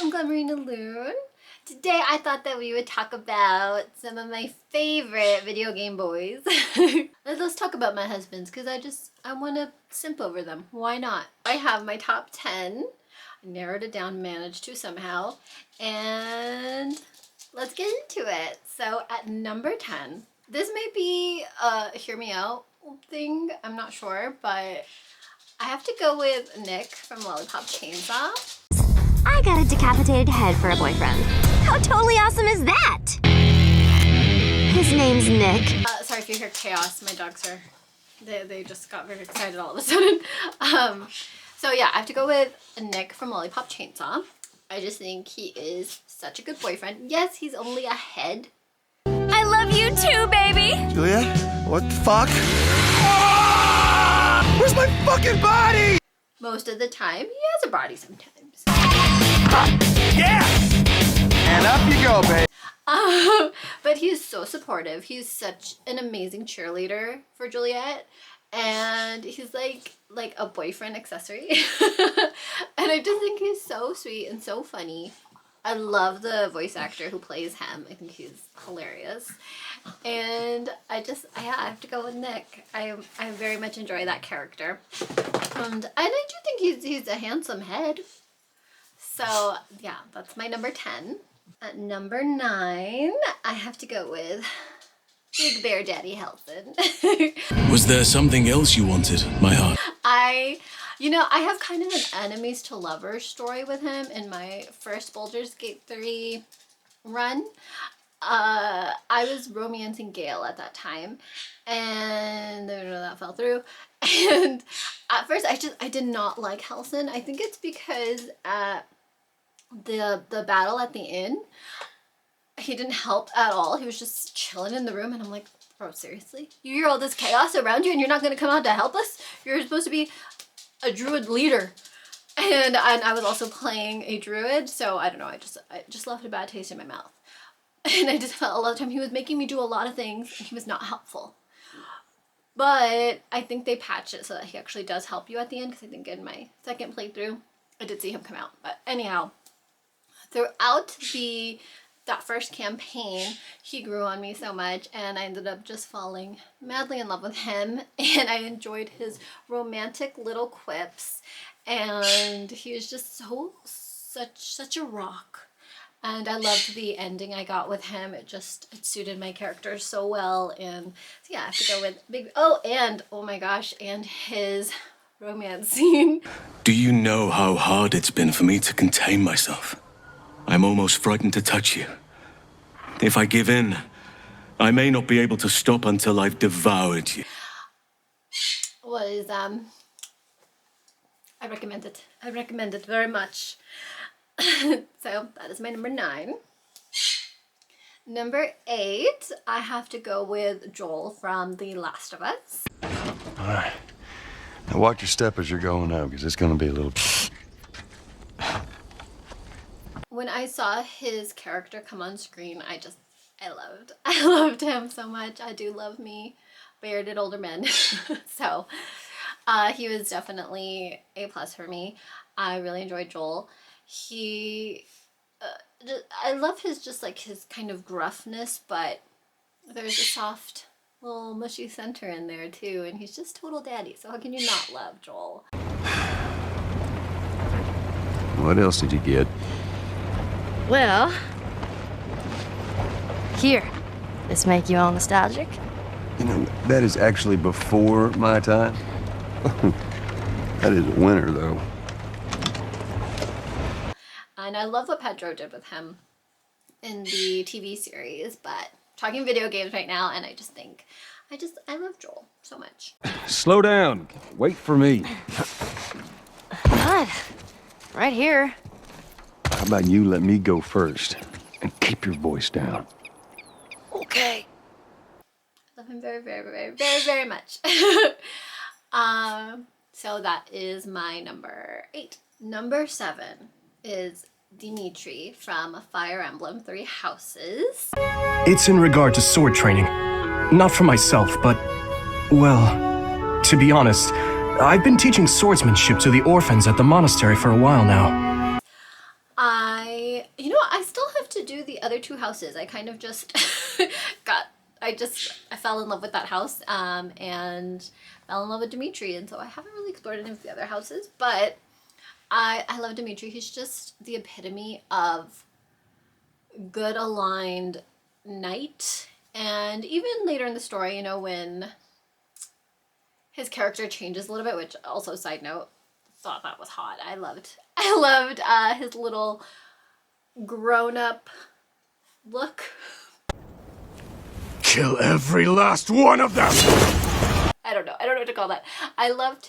I'm Glamorina Loon. Today I thought that we would talk about some of my favorite video game boys. Let's talk about my husbands because I want to simp over them. Why not? I have my top 10. I narrowed it down, managed to somehow. And let's get into it. So at number 10, this may be a hear me out thing. I'm not sure, but I have to go with Nick from Lollipop Chainsaw. I got a decapitated head for a boyfriend. How totally awesome is that? His name's Nick. Sorry if you hear chaos. My dogs are, they just got very excited all of a sudden. So yeah, I have to go with Nick from Lollipop Chainsaw. I just think he is such a good boyfriend. Yes, he's only a head. I love you too, baby. Julia, what the fuck? Ah! Where's my fucking body? Most of the time, he has a body sometimes. Yeah! And up you go, babe. But he's so supportive. He's such an amazing cheerleader for Juliet. And he's like a boyfriend accessory. And I just think he's so sweet and so funny. I love the voice actor who plays him. I think he's hilarious. And I have to go with Nick. I very much enjoy that character. And I do think he's a handsome head. So yeah, that's my number 10. At number 9, I have to go with Big Bear Daddy Helson. Was there something else you wanted, my heart? I have kind of an enemies to lovers story with him in my first Baldur's Gate 3 run. I was romancing Gale at that time, and that fell through. And at first, I did not like Helson. I think it's because the battle at the inn, he didn't help at all. He was just chilling in the room, and I'm like, bro, seriously? You hear all this chaos around you, and you're not gonna come out to help us? You're supposed to be a druid leader. And I was also playing a druid, so I don't know, I just left a bad taste in my mouth. And I just felt a lot of time he was making me do a lot of things, and he was not helpful. But I think they patched it so that he actually does help you at the end, because I think in my second playthrough, I did see him come out. But anyhow, throughout that first campaign, he grew on me so much, and I ended up just falling madly in love with him, and I enjoyed his romantic little quips, and he was just such a rock. And I loved the ending I got with him. It suited my character so well. And so yeah, I have to go with oh my gosh, and his romance scene. Do you know how hard it's been for me to contain myself? I'm almost frightened to touch you. If I give in, I may not be able to stop until I've devoured you. I recommend it. I recommend it very much. So that is my number 9. Number 8, I have to go with Joel from The Last of Us. All right. Now watch your step as you're going up, because it's going to be a little... When I saw his character come on screen, I loved him so much. I do love me bearded older men. So he was definitely a plus for me. I really enjoyed Joel. I love his kind of gruffness, but there's a soft little mushy center in there too, and he's just total daddy. So how can you not love Joel? What else did you get? Well, here. This make you all nostalgic? You know, that is actually before my time. That is a winner, though. And I love what Pedro did with him in the TV series, but talking video games right now, and I love Joel so much. Slow down. Wait for me. God, right here. How about you let me go first and keep your voice down? Okay. I love him very, very, very, very, very much. So that is my number 8. Number 7 is Dimitri from Fire Emblem 3 Houses. It's in regard to sword training. Not for myself, but, well, to be honest, I've been teaching swordsmanship to the orphans at the monastery for a while now. I I still have to do the other two houses. I kind of just I fell in love with that house, and fell in love with Dimitri, and so I haven't really explored any of the other houses, but I love Dimitri. He's just the epitome of good aligned knight. And even later in the story, when his character changes a little bit, which also, side note, thought that was hot. I loved his little grown-up look. Kill every last one of them! I don't know what to call that. I loved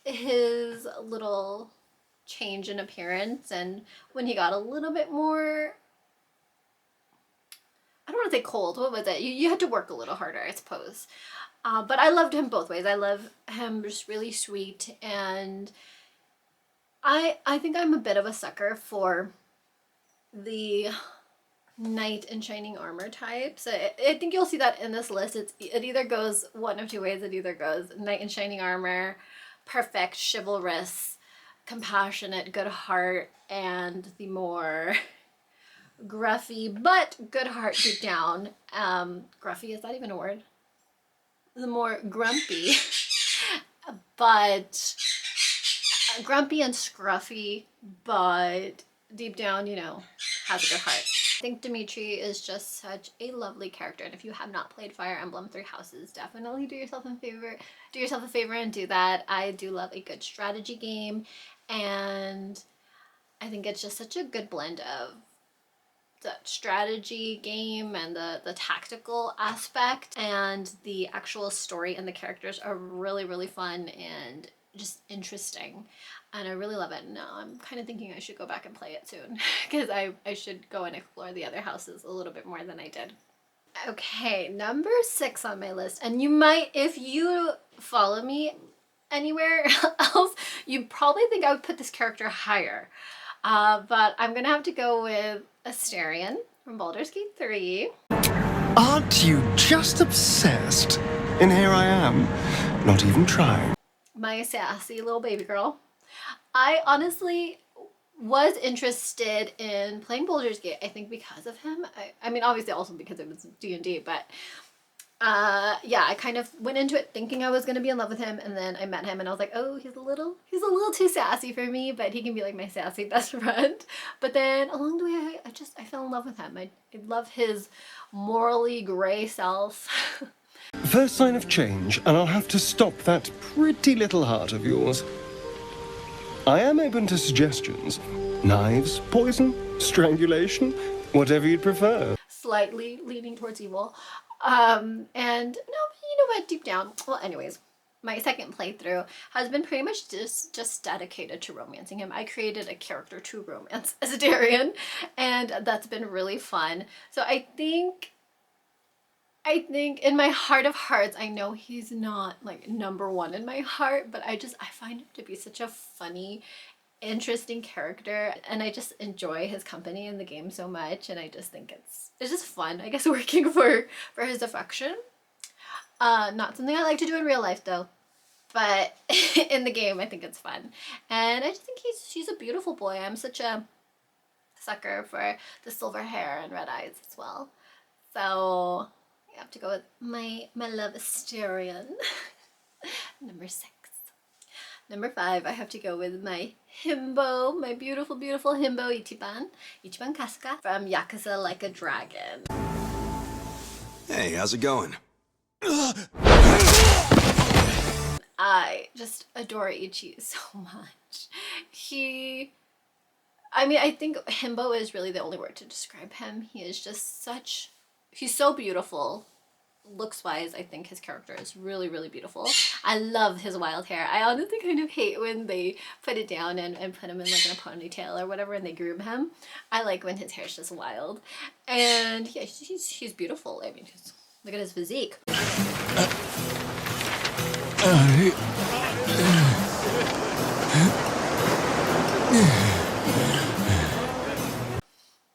his little change in appearance, and when he got a little bit more, I don't want to say cold. What was it? You had to work a little harder, I suppose. But I loved him both ways. I love him just really sweet, and I think I'm a bit of a sucker for the knight in shining armor types. I think you'll see that in this list. It either goes one of two ways. It either goes knight in shining armor, perfect, chivalrous, compassionate, good heart, and the more gruffy but good heart deep down. Gruffy, is that even a word? The more grumpy, but grumpy and scruffy, but deep down, has a good heart. I think Dimitri is just such a lovely character, and if you have not played Fire Emblem Three Houses, definitely do yourself a favor and do that. I do love a good strategy game, and I think it's just such a good blend of the strategy game and the tactical aspect, and the actual story and the characters are really, really fun and just interesting, and I really love it. Now I'm kind of thinking I should go back and play it soon because I should go and explore the other houses a little bit more than I did. Okay, number 6 on my list, and you might, if you follow me anywhere else, you probably think I would put this character higher, but I'm gonna have to go with Asterion from Baldur's Gate 3. Aren't you just obsessed? And here I am, not even trying. My sassy little baby girl. I honestly was interested in playing Baldur's Gate, I think because of him. I mean, obviously also because it was D&D, but yeah, I kind of went into it thinking I was going to be in love with him, and then I met him and I was like, oh, he's a little too sassy for me, but he can be like my sassy best friend. But then along the way, I fell in love with him. I love his morally gray self. First sign of change, and I'll have to stop that pretty little heart of yours. I am open to suggestions. Knives, poison, strangulation, whatever you'd prefer. Slightly leaning towards evil. And no, you know what, deep down, well, anyways, my second playthrough has been pretty much just dedicated to romancing him. I created a character to romance Asterion, and that's been really fun. So I think in my heart of hearts, I know he's not like #1 in my heart, but I find him to be such a funny, interesting character, and I just enjoy his company in the game so much, and I just think it's just fun, I guess, working for his affection. Not something I like to do in real life though, but in the game I think it's fun, and I just think he's a beautiful boy. I'm such a sucker for the silver hair and red eyes as well, so I have to go with my love Asterion. Number 6. Number 5, I have to go with my himbo, my beautiful, beautiful himbo Ichiban Kasuga from Yakuza Like a Dragon. Hey, how's it going? I just adore Ichi so much. I think himbo is really the only word to describe him. He is just he's so beautiful. Looks wise, I think his character is really, really beautiful. I love his wild hair. I honestly kind of hate when they put it down and put him in like in a ponytail or whatever and they groom him. I like when his hair's just wild. And yeah, he's beautiful. I mean, look at his physique.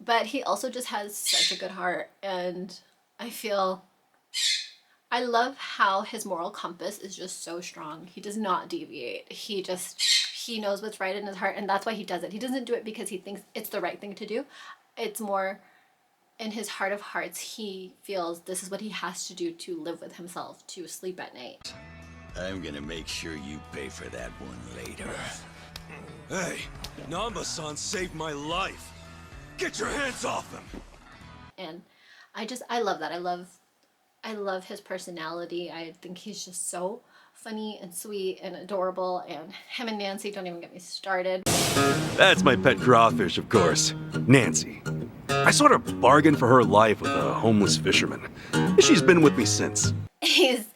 But he also just has such a good heart, and I love how his moral compass is just so strong. He does not deviate. He he knows what's right in his heart, and that's why he does it. He doesn't do it because he thinks it's the right thing to do. It's more in his heart of hearts, he feels this is what he has to do to live with himself, to sleep at night. I'm gonna make sure you pay for that one later. Hey, Namba-san saved my life. Get your hands off him. And I love that. I love his personality. I think he's just so funny and sweet and adorable, and him and Nancy, don't even get me started. That's my pet crawfish, of course. Nancy. I sort of bargained for her life with a homeless fisherman. She's been with me since. He's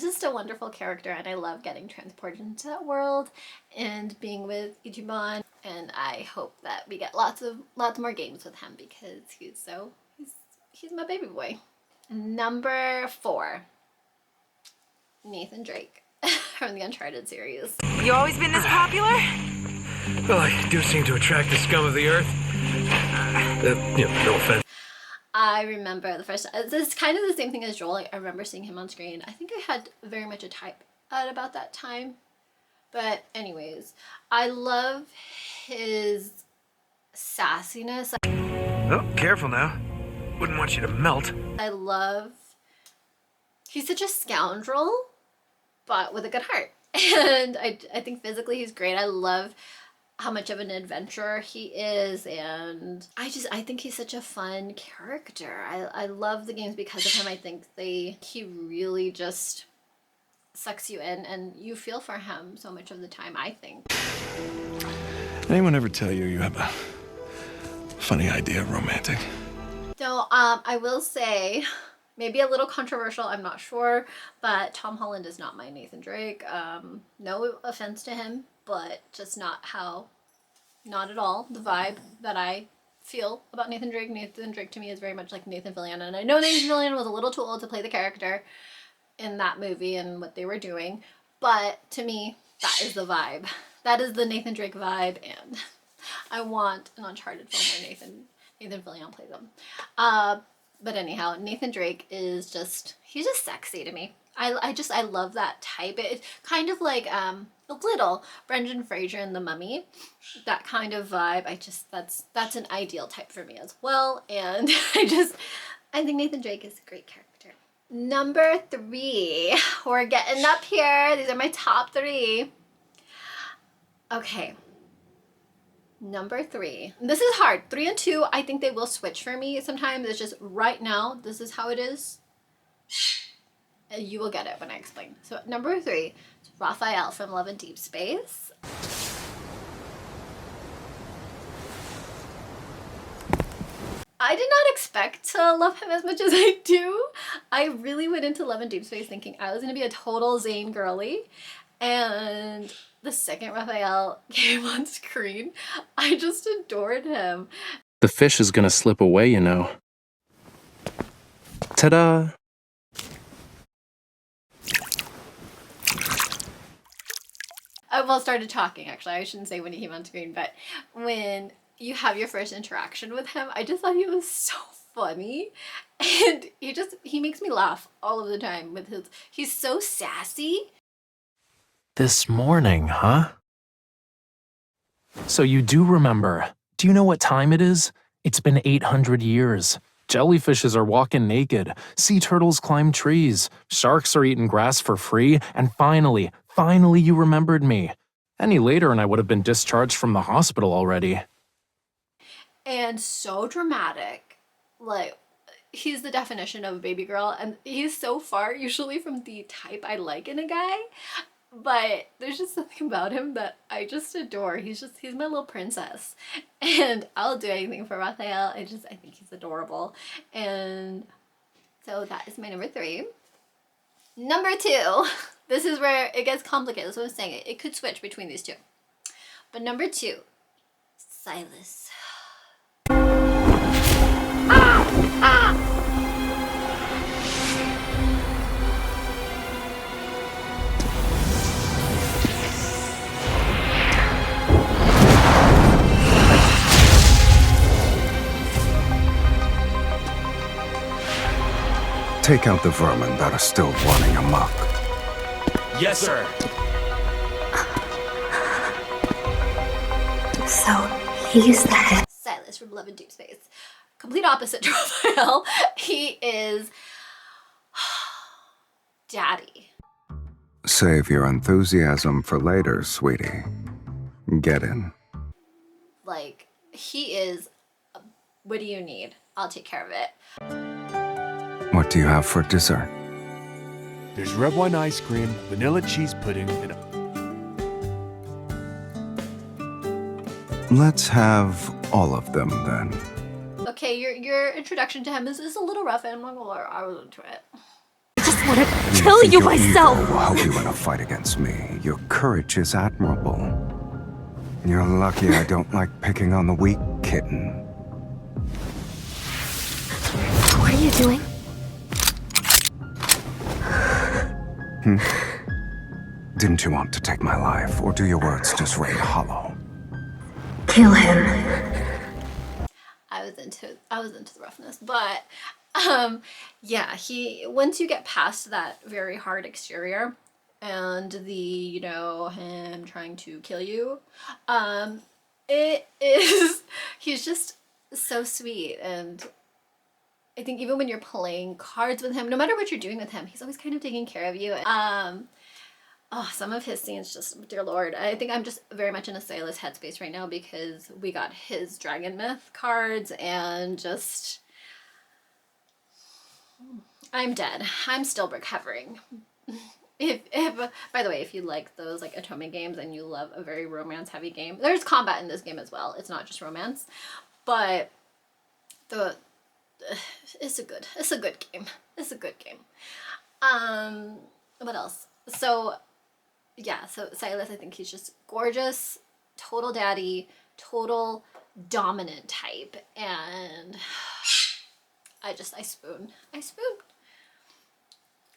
just a wonderful character, and I love getting transported into that world and being with Ichiban, and I hope that we get lots more games with him because he's my baby boy. Number 4. Nathan Drake from the Uncharted series. You always been this popular? Well, I do seem to attract the scum of the earth. No offense. I remember the first time. This is kind of the same thing as Joel. Like, I remember seeing him on screen. I think I had very much a type at about that time. But anyways, I love his sassiness. Oh, careful now. Wouldn't want you to melt. He's such a scoundrel, but with a good heart. And I think physically he's great. I love how much of an adventurer he is, and I think he's such a fun character. I love the games because of him. I think he really just sucks you in, and you feel for him so much of the time, I think. Anyone ever tell you have a funny idea of romantic? So, I will say, maybe a little controversial, I'm not sure, but Tom Holland is not my Nathan Drake. No offense to him, but just not at all the vibe that I feel about Nathan Drake. Nathan Drake to me is very much like Nathan Fillion, and I know Nathan Fillion was a little too old to play the character in that movie and what they were doing, but to me, that is the vibe. That is the Nathan Drake vibe, and I want an Uncharted film where Nathan Fillion plays him. But anyhow, Nathan Drake is he's just sexy to me. I love that type. It's kind of like a little Brendan Fraser in The Mummy, that kind of vibe. That's an ideal type for me as well, and I think Nathan Drake is a great character. Number 3, we're getting up here. These are my top 3. Okay. Number 3. This is hard. 3 and 2, I think they will switch for me sometimes. It's just right now, this is how it is. And you will get it when I explain. So number 3 is Raphael from Love and Deep Space. I did not expect to love him as much as I do. I really went into Love and Deep Space thinking I was going to be a total Zane girly. And the second Raphael came on screen, I just adored him. The fish is gonna slip away, you know. Ta-da! I started talking, actually. I shouldn't say when he came on screen, but when you have your first interaction with him, I just thought he was so funny. And he makes me laugh all of the time with he's so sassy. This morning, huh? So you do remember. Do you know what time it is? It's been 800 years. Jellyfishes are walking naked. Sea turtles climb trees. Sharks are eating grass for free. And finally you remembered me. Any later and I would have been discharged from the hospital already. And so dramatic. Like, he's the definition of a baby girl. And he's so far usually from the type I like in a guy. But there's just something about him that I just adore. He's my little princess. And I'll do anything for Raphael. I think he's adorable. And so that is my number 3. Number 2. This is where it gets complicated. That's what I was saying. It could switch between these two. But number 2. Silas. Take out the vermin that are still running amok. Yes, sir. So, he's the head. Silas from Love and Deep Space. Complete opposite to Raphael. He is daddy. Save your enthusiasm for later, sweetie. Get in. Like, he is, what do you need? I'll take care of it. What do you have for dessert? There's red wine ice cream, vanilla cheese pudding, and Let's have all of them then. Okay, your introduction to him is a little rough, and I'm not gonna lie, I was into it. Just want to kill you myself. Ego will help you in a fight against me. Your courage is admirable. You're lucky I don't like picking on the weak, kitten. What are you doing? Didn't you want to take my life, or do your words just ring hollow? Kill him. I was into the roughness, but yeah, once you get past that very hard exterior and the, you know, him trying to kill you, he's just so sweet. And I think even when you're playing cards with him, no matter what you're doing with him, he's always kind of taking care of you. Oh, some of his scenes, just, dear Lord. I think I'm just very much in a Silas headspace right now because we got his Dragon Myth cards and just, I'm dead. I'm still recovering. If by the way, if you like those like Otome games and you love a very romance heavy game, there's combat in this game as well. It's not just romance, but it's a good game. It's a good game. What else? So yeah, so Silas, I think he's just gorgeous, total daddy, total dominant type, and I spoon.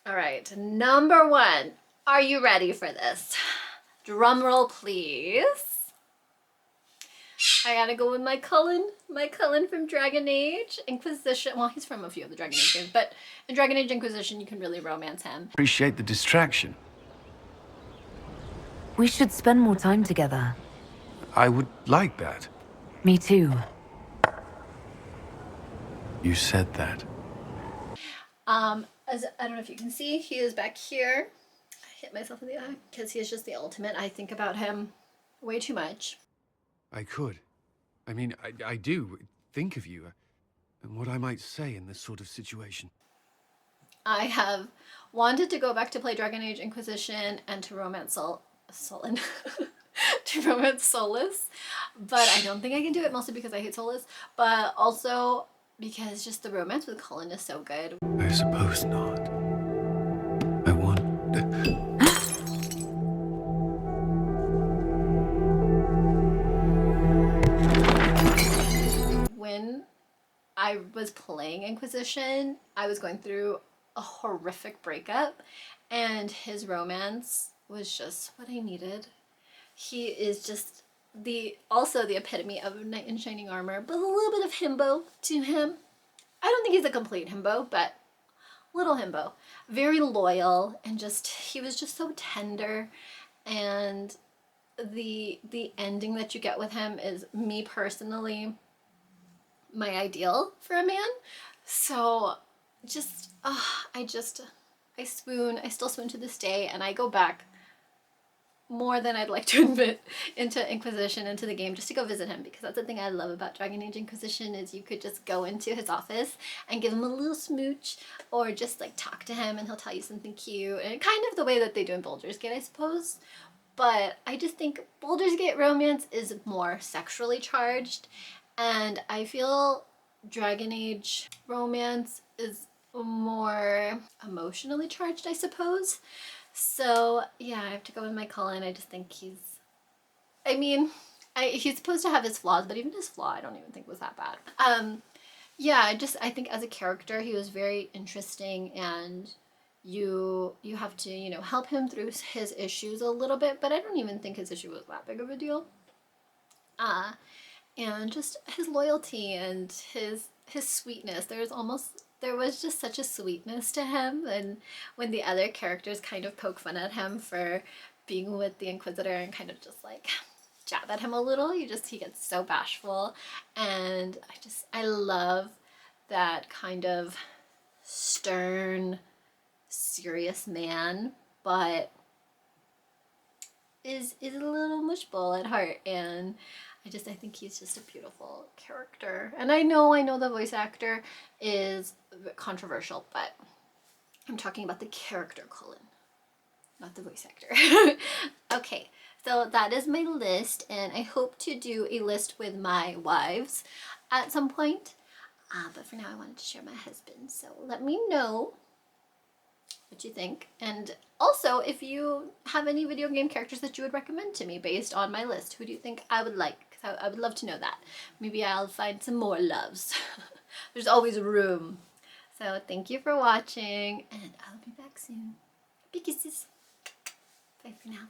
All right, number 1. Are you ready for this? Drum roll, please. I gotta go with my Cullen from Dragon Age Inquisition. Well, he's from a few of the Dragon Age games, but in Dragon Age Inquisition, you can really romance him. appreciate the distraction. We should spend more time together. I would like that. Me too. You said that. As I don't know if you can see, he is back here. I hit myself in the eye because he is just the ultimate. I think about him way too much. I could. I mean, I do think of you and what I might say in this sort of situation. I have wanted to go back to play Dragon Age Inquisition and to romance Solon. To romance Solus, but I don't think I can do it, mostly because I hate Solus, but also because just the romance with Cullen is so good. I suppose not. I want... When I was playing Inquisition, I was going through a horrific breakup, and his romance was just what I needed. He is just also the epitome of a knight in shining armor, but a little bit of himbo to him. I don't think he's a complete himbo, but little himbo. Very loyal, and he was just so tender. And the ending that you get with him is, me personally, my ideal for a man. So I swoon. I still swoon to this day, and I go back more than I'd like to admit into Inquisition, into the game, just to go visit him, because that's the thing I love about Dragon Age Inquisition, is you could just go into his office and give him a little smooch, or just like talk to him and he'll tell you something cute, and kind of the way that they do in Baldur's Gate, I suppose. But I just think Baldur's Gate romance is more sexually charged, and I feel Dragon Age romance is more emotionally charged, I suppose. So yeah, I have to go with my Cullen. I just think he's supposed to have his flaws, but even his flaw I don't even think was that bad. Yeah, I think as a character he was very interesting, and you have to, you know, help him through his issues a little bit, but I don't even think his issue was that big of a deal. And just his loyalty and his sweetness. There was just such a sweetness to him, and when the other characters kind of poke fun at him for being with the Inquisitor and kind of just like jab at him a little. He gets so bashful, and I love that kind of stern, serious man, but is a little mushball at heart, and I think he's just a beautiful character. And I know the voice actor is controversial, but I'm talking about the character, Cullen, not the voice actor. Okay, so that is my list, and I hope to do a list with my wives at some point. But for now, I wanted to share my husband. So let me know what you think. And also, if you have any video game characters that you would recommend to me based on my list, who do you think I would like? Because I would love to know that. Maybe I'll find some more loves. There's always room. So thank you for watching, and I'll be back soon. Big kisses. Bye for now.